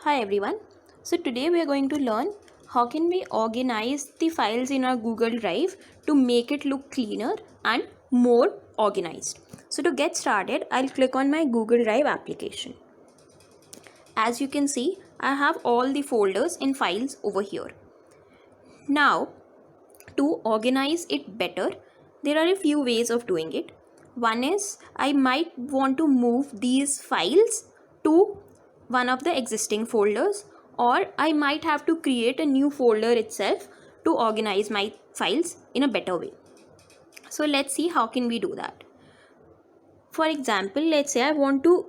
Hi everyone. So today we are going to learn how can we organize the files in our Google Drive to make it look cleaner and more organized. So to get started, I'll click on my Google Drive application. As you can see, I have all the folders and files over here. Now, to organize it better, there are a few ways of doing it. One is I might want to move these files to one of the existing folders, or I might have to create a new folder itself to organize my files in a better way. So let's see how can we do that. For example, let's say I want to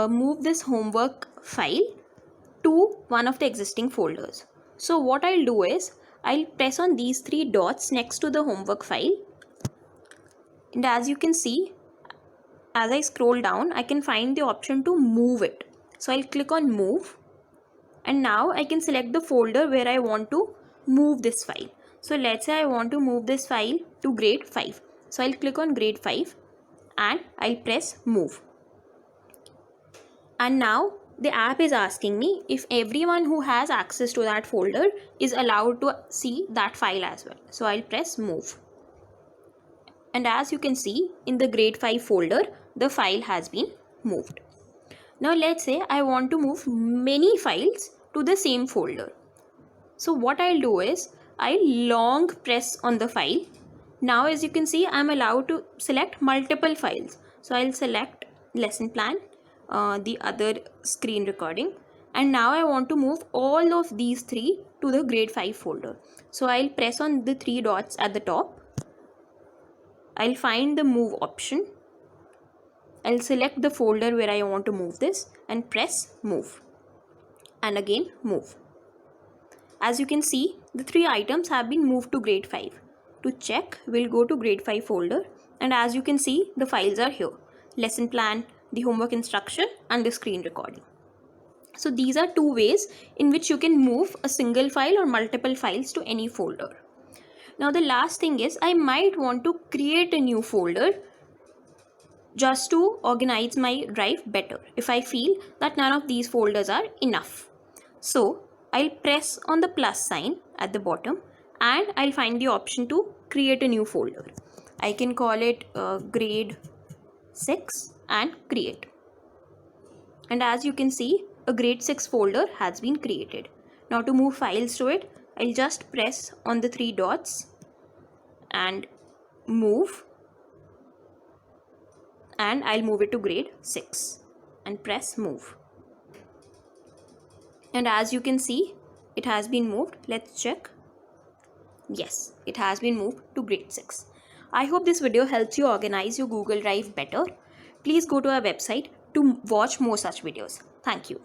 move this homework file to one of the existing folders. So what I'll do is I'll press on these three dots next to the homework file, and as you can see, as I scroll down, I can find the option to move it. So I'll click on move, and now I can select the folder where I want to move this file. So let's say I want to move this file to grade 5. So I'll click on grade 5 and I'll press move. And now the app is asking me if everyone who has access to that folder is allowed to see that file as well. So I'll press move. And as you can see, in the grade 5 folder, the file has been moved. Now let's say I want to move many files to the same folder. So what I'll do is I'll long press on the file. Now as you can see, I'm allowed to select multiple files. So I'll select lesson plan, the other screen recording, and now I want to move all of these three to the grade 5 folder. So I'll press on the three dots at the top. I'll find the move option. I'll select the folder where I want to move this and press move, and again move. As you can see, the three items have been moved to grade 5. To check, we'll go to grade 5 folder, and as you can see, the files are here: lesson plan, the homework instruction, and the screen recording. So these are two ways in which you can move a single file or multiple files to any folder. Now the last thing is I might want to create a new folder just to organize my drive better if I feel that none of these folders are enough. So I'll press on the plus sign at the bottom and I'll find the option to create a new folder. I can call it grade 6 and create. And as you can see, a grade 6 folder has been created. Now to move files to it, I'll just press on the three dots and move, and I'll move it to grade 6 and press move. And as you can see, it has been moved. Let's check. Yes, it has been moved to grade 6. I hope this video helps you organize your Google Drive better. Please go to our website to watch more such videos. Thank you.